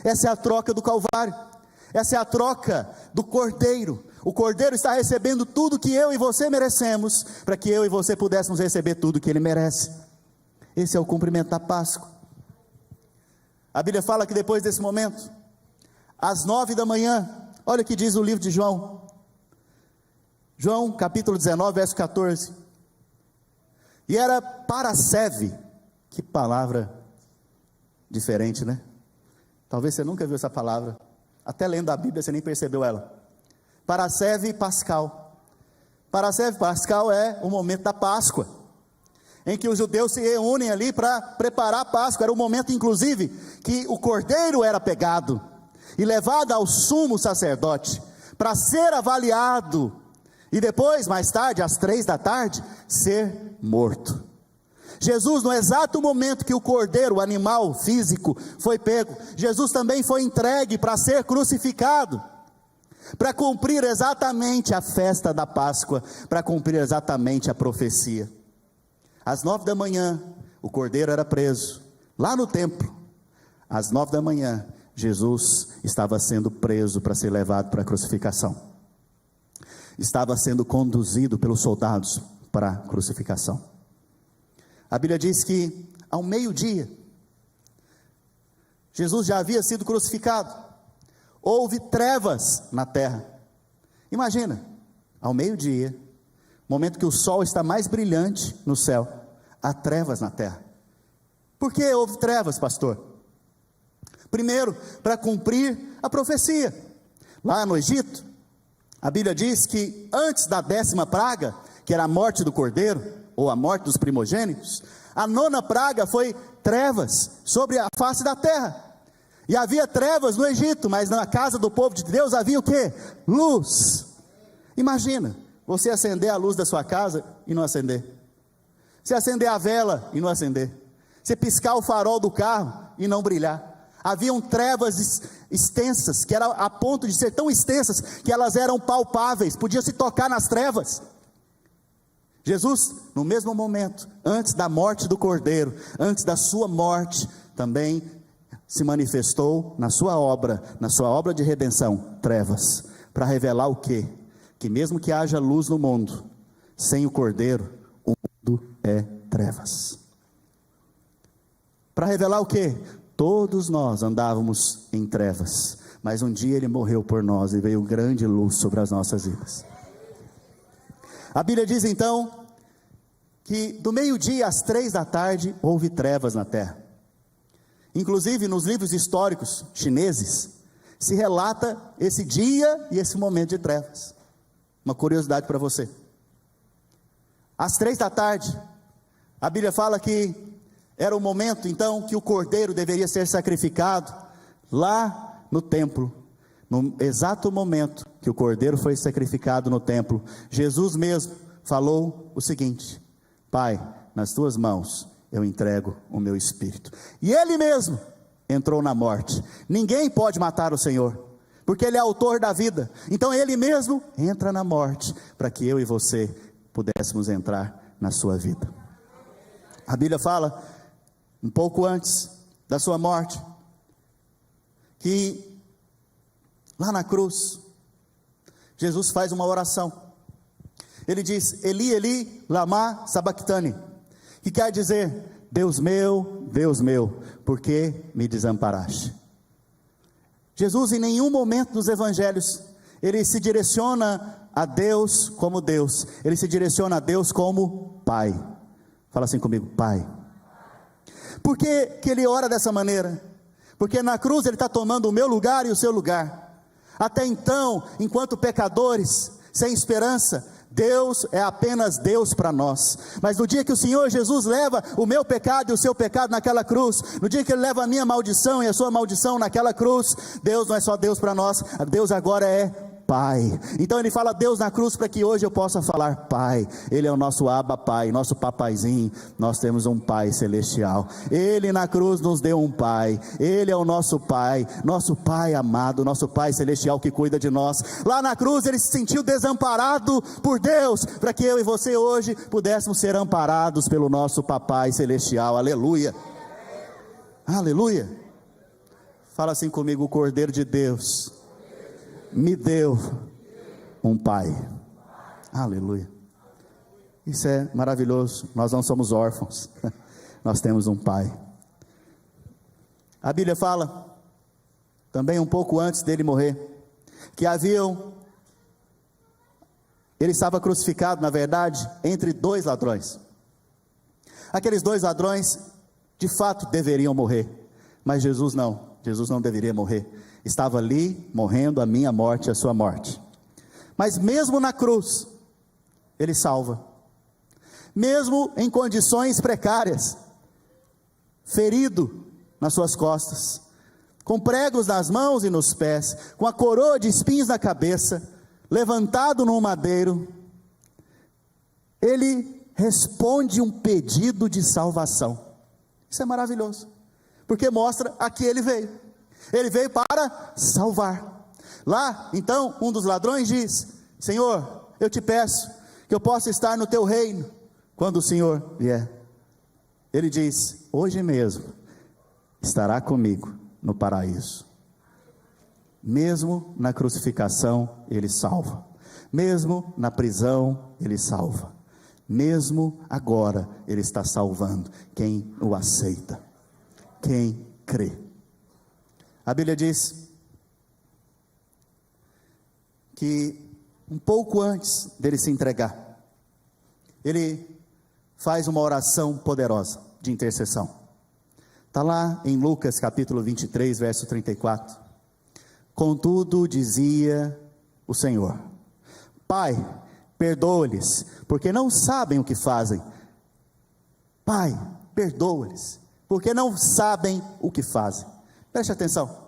Essa é a troca do Calvário. Essa é a troca do Cordeiro. O Cordeiro está recebendo tudo que eu e você merecemos, para que eu e você pudéssemos receber tudo que Ele merece. Esse é o cumprimento da Páscoa. A Bíblia fala que depois desse momento, às 9 da manhã, olha o que diz o livro de João. João capítulo 19, verso 14. E era Parasceve. Que palavra diferente, né? Talvez você nunca viu essa palavra. Até lendo a Bíblia você nem percebeu ela. Parasceve Pascal. Parasceve Pascal é o momento da Páscoa, em que os judeus se reúnem ali para preparar a Páscoa. Era o momento, inclusive, que o cordeiro era pegado e levado ao sumo sacerdote para ser avaliado, e depois, mais tarde, às 3 da tarde, ser morto. Jesus, no exato momento que o cordeiro, o animal físico, foi pego, Jesus também foi entregue para ser crucificado, para cumprir exatamente a festa da Páscoa, para cumprir exatamente a profecia. Às 9 da manhã, o cordeiro era preso, lá no templo. Às 9 da manhã, Jesus estava sendo preso para ser levado para a crucificação. Estava sendo conduzido pelos soldados para a crucificação. A Bíblia diz que ao meio-dia, Jesus já havia sido crucificado. Houve trevas na terra. Imagina, ao meio-dia, momento que o sol está mais brilhante no céu, há trevas na terra. Por que houve trevas, pastor? Primeiro, para cumprir a profecia. Lá no Egito, a Bíblia diz que antes da 10ª praga, que era a morte do cordeiro, ou a morte dos primogênitos, a 9ª praga foi trevas sobre a face da terra. E havia trevas no Egito, mas na casa do povo de Deus havia o quê? Luz. Imagina, você acender a luz da sua casa e não acender. Você acender a vela e não acender. Você piscar o farol do carro e não brilhar. Haviam trevas extensas, que era a ponto de ser tão extensas, que elas eram palpáveis, podia se tocar nas trevas. Jesus, no mesmo momento, antes da morte do cordeiro, antes da sua morte, também se manifestou na sua obra de redenção, trevas, para revelar o quê? Que mesmo que haja luz no mundo, sem o cordeiro, o mundo é trevas. Para revelar o quê? Todos nós andávamos em trevas, mas um dia Ele morreu por nós e veio grande luz sobre as nossas vidas. A Bíblia diz então, que do meio-dia às 3 da tarde, houve trevas na terra. Inclusive nos livros históricos chineses, se relata esse dia e esse momento de trevas. Uma curiosidade para você. Às 3 da tarde, a Bíblia fala que era o momento então que o cordeiro deveria ser sacrificado lá no templo. No exato momento que o cordeiro foi sacrificado no templo, Jesus mesmo falou o seguinte: Pai, nas tuas mãos eu entrego o meu espírito. E Ele mesmo entrou na morte. Ninguém pode matar o Senhor, porque Ele é autor da vida. Então Ele mesmo entra na morte, para que eu e você pudéssemos entrar na sua vida. A Bíblia fala, um pouco antes da sua morte, que lá na cruz, Jesus faz uma oração. Ele diz: Eli, Eli, lama sabachthani, que quer dizer: Deus meu, por que me desamparaste? Jesus em nenhum momento dos evangelhos, ele se direciona a Deus como Deus, ele se direciona a Deus como Pai. Fala assim comigo, Pai. Por que que ele ora dessa maneira? Porque na cruz ele está tomando o meu lugar e o seu lugar. Até então, enquanto pecadores, sem esperança, Deus é apenas Deus para nós. Mas no dia que o Senhor Jesus leva o meu pecado e o seu pecado naquela cruz, no dia que Ele leva a minha maldição e a sua maldição naquela cruz, Deus não é só Deus para nós, Deus agora é Pai. Então Ele fala Deus na cruz para que hoje eu possa falar Pai. Ele é o nosso Abba Pai, nosso papaizinho. Nós temos um Pai celestial. Ele na cruz nos deu um Pai. Ele é o nosso Pai amado, nosso Pai celestial que cuida de nós. Lá na cruz Ele se sentiu desamparado por Deus, para que eu e você hoje pudéssemos ser amparados pelo nosso Papai celestial. Aleluia, aleluia. Fala assim comigo, o Cordeiro de Deus me deu um Pai. Aleluia. Isso é maravilhoso. Nós não somos órfãos, nós temos um Pai. A Bíblia fala, também um pouco antes dele morrer, que ele estava crucificado, na verdade, entre dois ladrões. Aqueles dois ladrões, de fato, deveriam morrer, mas Jesus não deveria morrer. Estava ali, morrendo a minha morte e a sua morte. Mas mesmo na cruz, Ele salva. Mesmo em condições precárias, ferido nas suas costas, com pregos nas mãos e nos pés, com a coroa de espinhos na cabeça, levantado num madeiro, Ele responde um pedido de salvação. Isso é maravilhoso, porque mostra a que Ele veio. Ele veio para salvar. Lá, então, um dos ladrões diz: Senhor, eu te peço que eu possa estar no teu reino quando o Senhor vier. Ele diz: hoje mesmo estará comigo no paraíso. Mesmo na crucificação Ele salva, mesmo na prisão Ele salva, mesmo agora Ele está salvando quem o aceita, quem crê. A Bíblia diz que um pouco antes dele se entregar, ele faz uma oração poderosa de intercessão. Está lá em Lucas capítulo 23, verso 34. Contudo, dizia o Senhor: Pai, perdoa-lhes, porque não sabem o que fazem. Pai, perdoa-lhes, porque não sabem o que fazem. Preste atenção.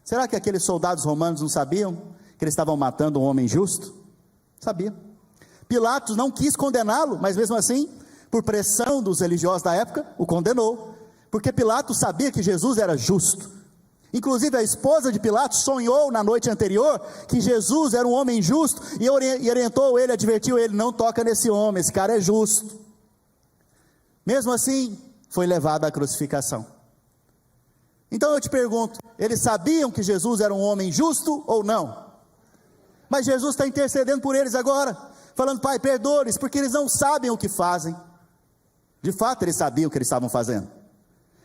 Será que aqueles soldados romanos não sabiam que eles estavam matando um homem justo? Sabia. Pilatos não quis condená-lo, mas mesmo assim, por pressão dos religiosos da época, o condenou, porque Pilatos sabia que Jesus era justo. Inclusive a esposa de Pilatos sonhou na noite anterior que Jesus era um homem justo, e orientou ele, advertiu ele: não toca nesse homem, esse cara é justo. Mesmo assim, foi levado à crucificação. Então eu te pergunto, eles sabiam que Jesus era um homem justo ou não? Mas Jesus está intercedendo por eles agora, falando: Pai, perdoa-lhes, porque eles não sabem o que fazem. De fato eles sabiam o que eles estavam fazendo,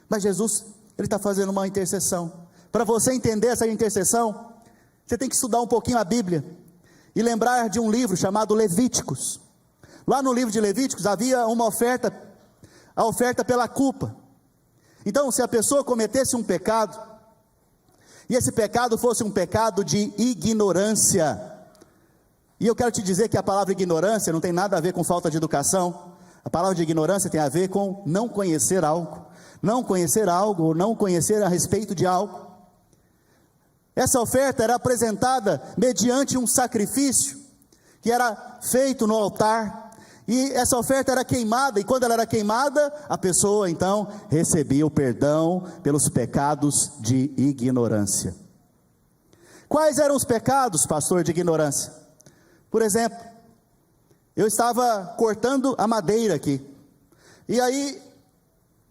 mas Jesus, Ele está fazendo uma intercessão. Para você entender essa intercessão, você tem que estudar um pouquinho a Bíblia, e lembrar de um livro chamado Levíticos. Lá no livro de Levíticos havia uma oferta, a oferta pela culpa. Então, se a pessoa cometesse um pecado, e esse pecado fosse um pecado de ignorância, e eu quero te dizer que a palavra ignorância não tem nada a ver com falta de educação. A palavra de ignorância tem a ver com não conhecer algo, ou não conhecer a respeito de algo. Essa oferta era apresentada mediante um sacrifício, que era feito no altar, e essa oferta era queimada, e quando ela era queimada, a pessoa então recebia o perdão pelos pecados de ignorância. Quais eram os pecados, pastor, de ignorância? Por exemplo, eu estava cortando a madeira aqui, e aí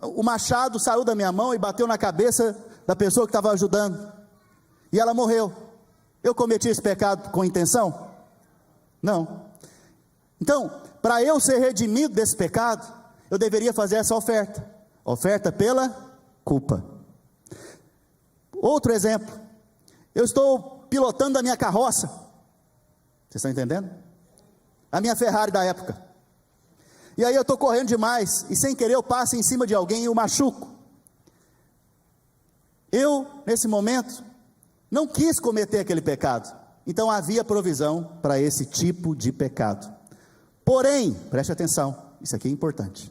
o machado saiu da minha mão e bateu na cabeça da pessoa que estava ajudando, e ela morreu. Eu cometi esse pecado com intenção? Não. Então, para eu ser redimido desse pecado, eu deveria fazer essa oferta pela culpa. Outro exemplo, Eu estou pilotando a minha carroça. Vocês estão entendendo? A minha Ferrari da época. E aí eu estou correndo demais, e sem querer eu passo em cima de alguém e o machuco. Eu, nesse momento, não quis cometer aquele pecado. Então havia provisão para esse tipo de pecado. Porém, preste atenção, isso aqui é importante.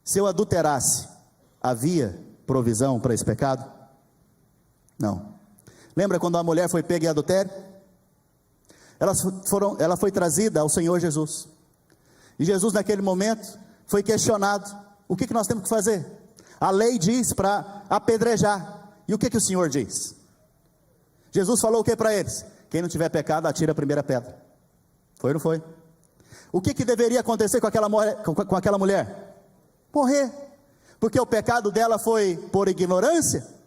Se eu adulterasse, havia provisão para esse pecado? Não. Lembra quando a mulher foi pega em adultério? Ela foi trazida ao Senhor Jesus. E Jesus naquele momento foi questionado. O que nós temos que fazer? A lei diz para apedrejar. E o que o Senhor diz? Jesus falou o que para eles? Quem não tiver pecado, atira a primeira pedra. Foi ou não foi? O que deveria acontecer com aquela mulher? Morrer. Porque o pecado dela foi por ignorância?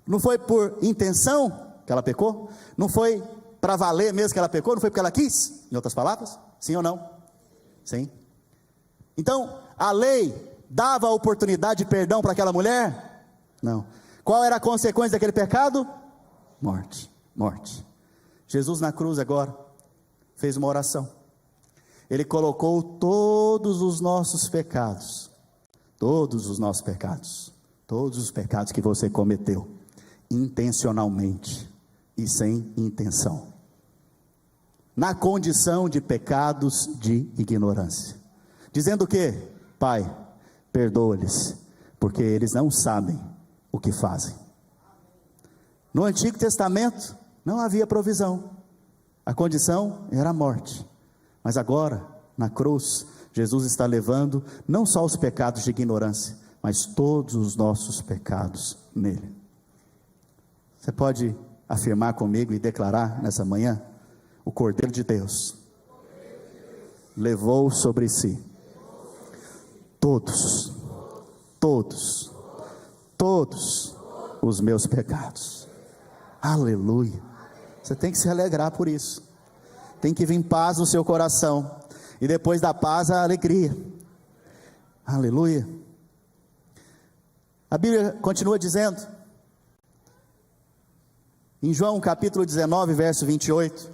Não foi por intenção que ela pecou? Não foi para valer mesmo que ela pecou? Não foi porque ela quis? Em outras palavras? Sim ou não? Sim. Então, a lei dava a oportunidade de perdão para aquela mulher? Não. Qual era a consequência daquele pecado? Morte. Morte. Jesus na cruz agora fez uma oração. Ele colocou todos os nossos pecados. Todos os nossos pecados. Todos os pecados que você cometeu. Intencionalmente e sem intenção. Na condição de pecados de ignorância. Dizendo o quê? Pai, perdoa-lhes, porque eles não sabem o que fazem. No Antigo Testamento não havia provisão. A condição era a morte. Mas agora, na cruz, Jesus está levando não só os pecados de ignorância, mas todos os nossos pecados nele. Você pode afirmar comigo e declarar nessa manhã? O Cordeiro de Deus levou sobre si todos os meus pecados. Aleluia. Você tem que se alegrar por isso. Tem que vir paz no seu coração. E depois da paz, a alegria. Aleluia. A Bíblia continua dizendo, em João capítulo 19, verso 28,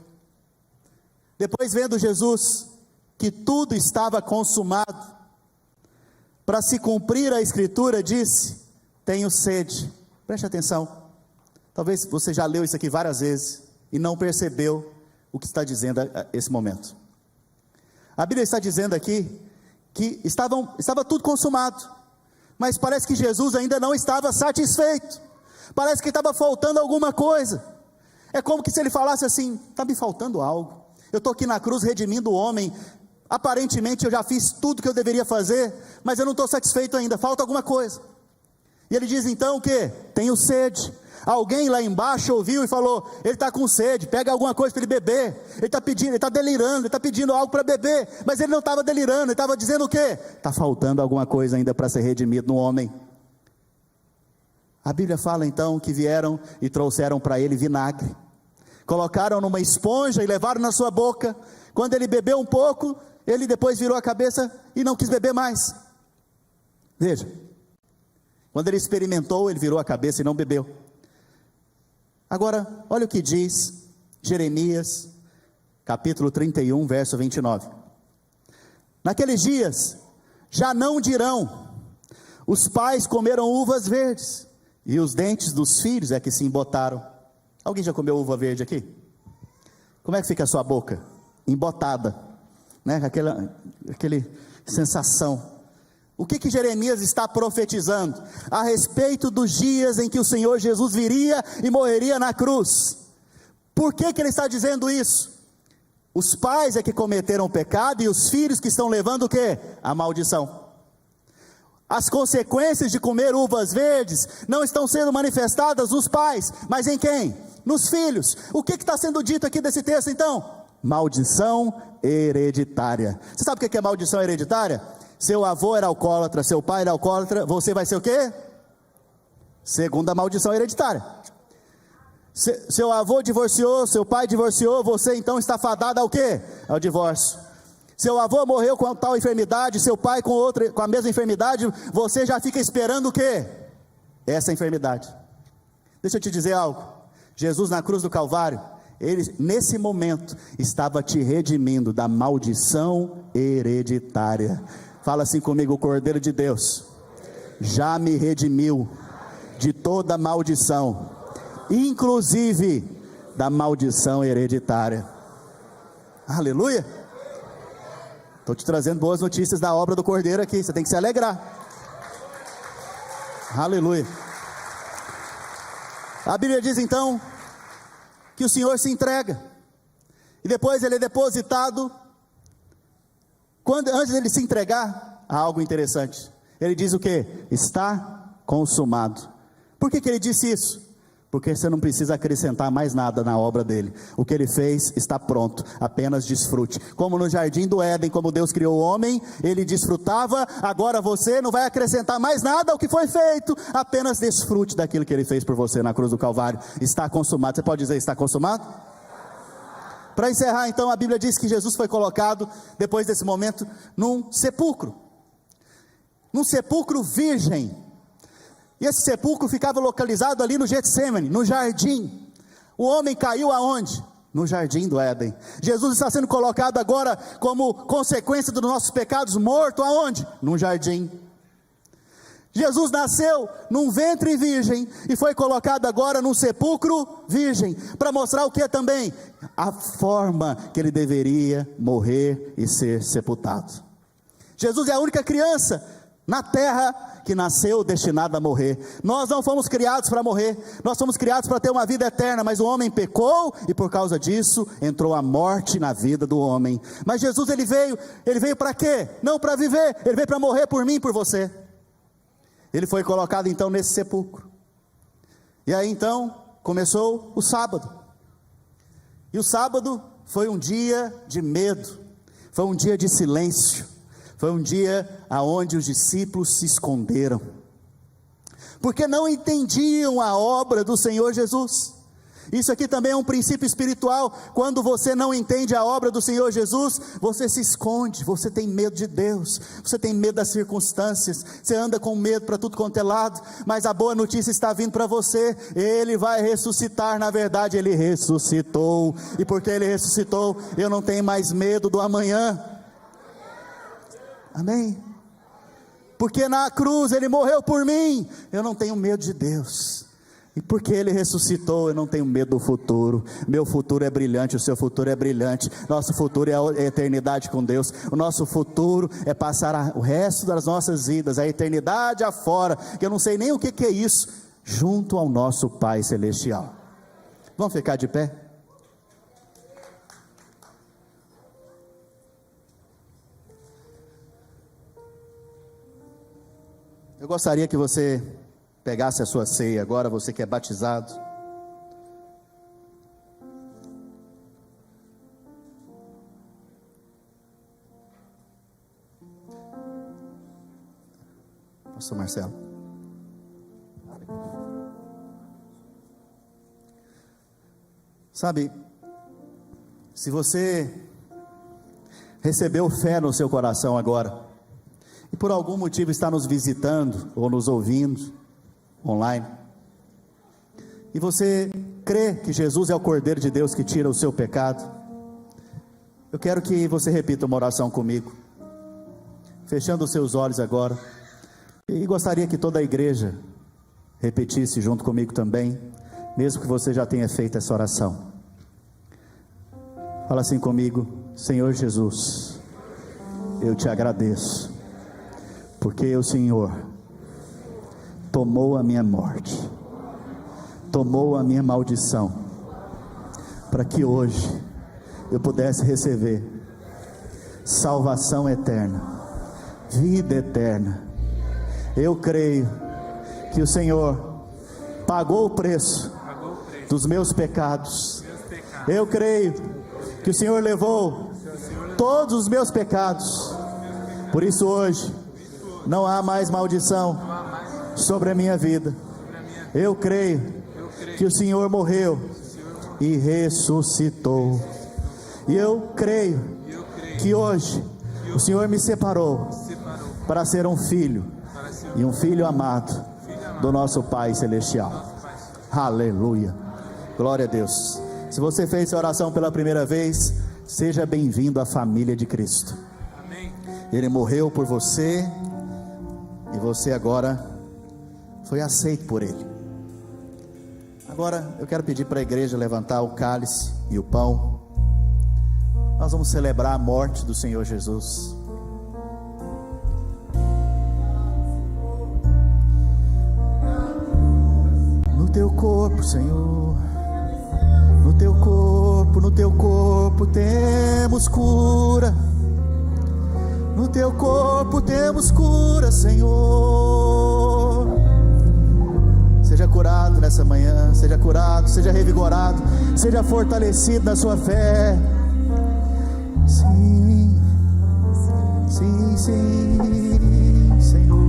depois vendo Jesus que tudo estava consumado, para se cumprir a escritura, disse: tenho sede. Preste atenção, talvez você já leu isso aqui várias vezes, e não percebeu o que está dizendo esse momento. A Bíblia está dizendo aqui, que estava tudo consumado, mas parece que Jesus ainda não estava satisfeito, parece que estava faltando alguma coisa. É como que se ele falasse assim: está me faltando algo, eu estou aqui na cruz redimindo o homem, aparentemente eu já fiz tudo que eu deveria fazer, mas eu não estou satisfeito ainda, falta alguma coisa. E ele diz então o que? Tenho sede. Alguém lá embaixo ouviu e falou: ele está com sede, pega alguma coisa para ele beber. Ele está pedindo, ele está delirando, ele está pedindo algo para beber, mas ele não estava delirando, ele estava dizendo o quê? Está faltando alguma coisa ainda para ser redimido no homem. A Bíblia fala então que vieram e trouxeram para ele vinagre, colocaram numa esponja e levaram na sua boca. Quando ele bebeu um pouco, ele depois virou a cabeça e não quis beber mais. Veja, quando ele experimentou, ele virou a cabeça e não bebeu. Agora, olha o que diz Jeremias, capítulo 31, verso 29. Naqueles dias, já não dirão: os pais comeram uvas verdes, e os dentes dos filhos é que se embotaram. Alguém já comeu uva verde aqui? Como é que fica a sua boca? Embotada, né? Aquele sensação. O que Jeremias está profetizando? A respeito dos dias em que o Senhor Jesus viria e morreria na cruz. Por que ele está dizendo isso? Os pais é que cometeram o pecado e os filhos que estão levando o quê? A maldição. As consequências de comer uvas verdes não estão sendo manifestadas nos pais, mas em quem? Nos filhos. O que está sendo dito aqui desse texto então? Maldição hereditária. Você sabe o que é maldição hereditária? Seu avô era alcoólatra, seu pai era alcoólatra, você vai ser o quê? Segunda maldição hereditária. Seu avô divorciou, seu pai divorciou, você então está fadado ao quê? Ao divórcio. Seu avô morreu com tal enfermidade, seu pai com a mesma enfermidade, você já fica esperando o quê? Essa enfermidade. Deixa eu te dizer algo. Jesus na cruz do Calvário, Ele nesse momento estava te redimindo da maldição hereditária. Fala assim comigo: o Cordeiro de Deus já me redimiu de toda maldição, inclusive da maldição hereditária. Aleluia! Estou te trazendo boas notícias da obra do Cordeiro aqui, você tem que se alegrar. Aleluia! A Bíblia diz então que o Senhor se entrega, e depois ele é depositado. Antes dele se entregar, há algo interessante. Ele diz o que? Está consumado. Por que ele disse isso? Porque você não precisa acrescentar mais nada na obra dele. O que ele fez está pronto, apenas desfrute. Como no jardim do Éden, como Deus criou o homem, ele desfrutava. Agora você não vai acrescentar mais nada ao que foi feito, apenas desfrute daquilo que ele fez por você na cruz do Calvário. Está consumado. Você pode dizer: está consumado? Para encerrar então, a Bíblia diz que Jesus foi colocado, depois desse momento, num sepulcro virgem. E esse sepulcro ficava localizado ali no Getsêmani, no jardim. O homem caiu aonde? No jardim do Éden. Jesus está sendo colocado agora como consequência dos nossos pecados, morto aonde? No jardim. Jesus nasceu num ventre virgem e foi colocado agora num sepulcro virgem, para mostrar o que também? A forma que ele deveria morrer e ser sepultado. Jesus é a única criança na terra que nasceu destinada a morrer. Nós não fomos criados para morrer, nós fomos criados para ter uma vida eterna, mas o homem pecou e por causa disso entrou a morte na vida do homem. Mas Jesus ele veio para quê? Não para viver, ele veio para morrer por mim e por você. Ele foi colocado então nesse sepulcro. E aí então começou o sábado. E o sábado foi um dia de medo, foi um dia de silêncio. Foi um dia aonde os discípulos se esconderam, porque não entendiam a obra do Senhor Jesus. Isso aqui também é um princípio espiritual. Quando você não entende a obra do Senhor Jesus, você se esconde, você tem medo de Deus, você tem medo das circunstâncias, você anda com medo para tudo quanto é lado. Mas a boa notícia está vindo para você: Ele vai ressuscitar. Na verdade Ele ressuscitou, e porque Ele ressuscitou, eu não tenho mais medo do amanhã. Amém? Porque na cruz Ele morreu por mim, eu não tenho medo de Deus. E porque Ele ressuscitou, eu não tenho medo do futuro. Meu futuro é brilhante, o seu futuro é brilhante. Nosso futuro é a eternidade com Deus. O nosso futuro é passar o resto das nossas vidas, a eternidade afora, que eu não sei nem o que é isso, junto ao nosso Pai Celestial. Vamos ficar de pé? Eu gostaria que você pegasse a sua ceia agora, você que é batizado. Pastor Marcelo. Sabe, se você recebeu fé no seu coração agora, e por algum motivo está nos visitando ou nos ouvindo online, e você crê que Jesus é o Cordeiro de Deus que tira o seu pecado, eu quero que você repita uma oração comigo, fechando os seus olhos agora, e gostaria que toda a igreja repetisse junto comigo também, mesmo que você já tenha feito essa oração. Fala assim comigo: Senhor Jesus, eu te agradeço, porque o Senhor tomou a minha morte, tomou a minha maldição, para que hoje eu pudesse receber salvação eterna, vida eterna. Eu creio que o Senhor pagou o preço dos meus pecados. Eu creio que o Senhor levou todos os meus pecados. Por isso hoje não há mais maldição sobre a minha vida. Eu creio que o Senhor morreu e ressuscitou. E eu creio que hoje o Senhor me separou para ser um filho, e um filho amado do nosso Pai Celestial. Aleluia. Glória a Deus. Se você fez essa oração pela primeira vez, seja bem-vindo à família de Cristo. Amém. Ele morreu por você e você agora foi aceito por Ele. Agora eu quero pedir para a igreja levantar o cálice e o pão. Nós vamos celebrar a morte do Senhor Jesus. No teu corpo, Senhor, no teu corpo temos cura. No teu corpo temos cura, Senhor. Seja curado nessa manhã, seja curado, seja revigorado, seja fortalecido na sua fé. Sim, sim, sim, Senhor.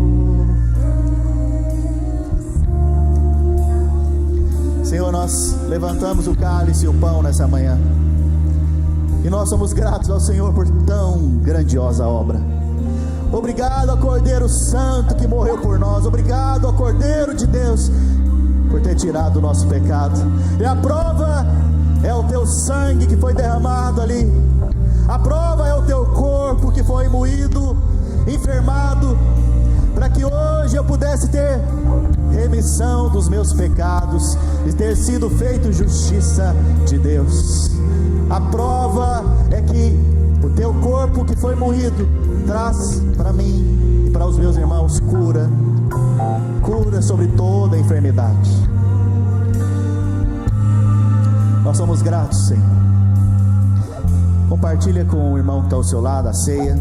Senhor, nós levantamos o cálice e o pão nessa manhã, e nós somos gratos ao Senhor por tão grandiosa obra. Obrigado ao Cordeiro Santo que morreu por nós. Obrigado ao Cordeiro de Deus por ter tirado o nosso pecado. E a prova é o teu sangue que foi derramado ali. A prova é o teu corpo que foi moído, enfermado, para que hoje eu pudesse ter remissão dos meus pecados e ter sido feito justiça de Deus. A prova é que o teu corpo que foi moído traz para mim e para os meus irmãos cura sobre toda a enfermidade. Nós somos gratos, Senhor. Compartilha com o irmão que está ao seu lado a ceia.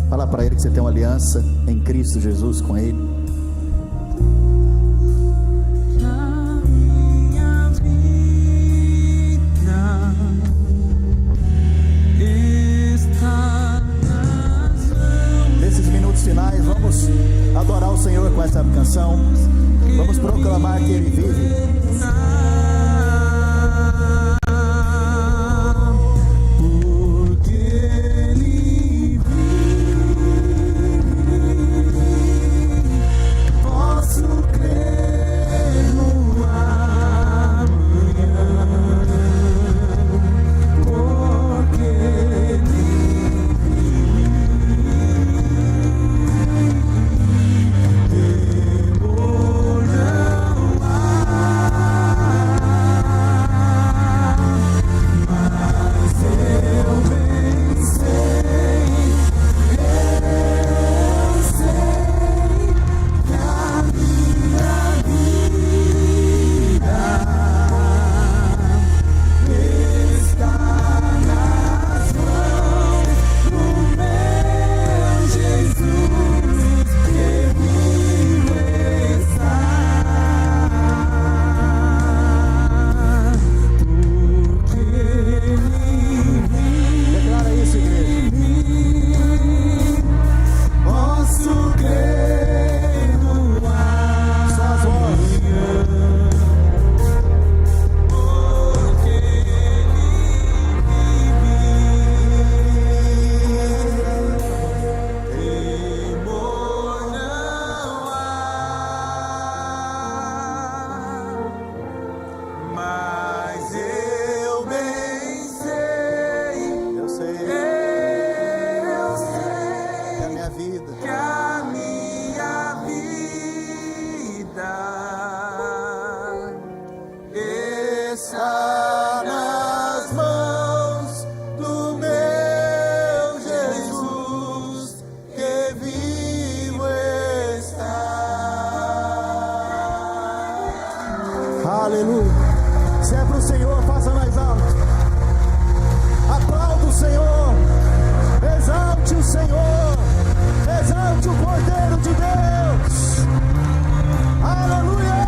Fala para ele que você tem uma aliança em Cristo Jesus com ele. A minha vida está nas mãos. Nesses minutos finais, vamos adorar o Senhor com essa canção. Vamos proclamar que Ele vive. Está nas mãos do meu Jesus, que vivo está. Aleluia. Se é para o Senhor, faça mais alto. Aplauda o Senhor. Exalte o Senhor. Exalte o Cordeiro de Deus. Aleluia.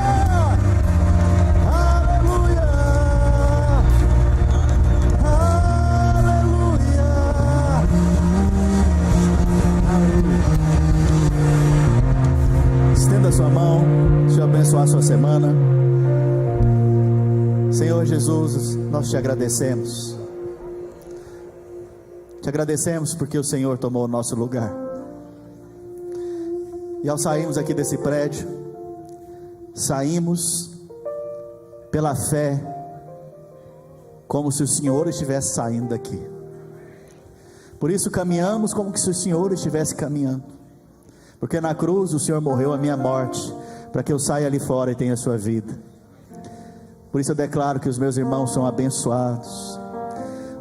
Estenda a sua mão, deixa eu abençoar a sua semana. Senhor Jesus, nós te agradecemos. Te agradecemos porque o Senhor tomou o nosso lugar. E ao sairmos aqui desse prédio, saímos pela fé como se o Senhor estivesse saindo daqui. Por isso caminhamos como se o Senhor estivesse caminhando, porque na cruz o Senhor morreu a minha morte, para que eu saia ali fora e tenha a sua vida. Por isso eu declaro que os meus irmãos são abençoados,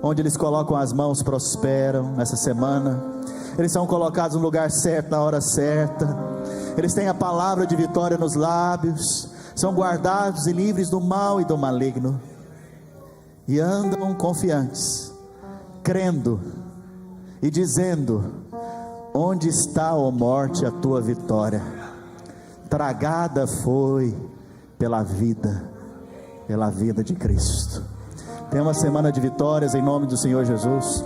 onde eles colocam as mãos prosperam nessa semana, eles são colocados no lugar certo, na hora certa, eles têm a palavra de vitória nos lábios, são guardados e livres do mal e do maligno, e andam confiantes, crendo e dizendo: onde está, ó morte, a tua vitória? Tragada foi pela vida de Cristo. Tenha uma semana de vitórias em nome do Senhor Jesus.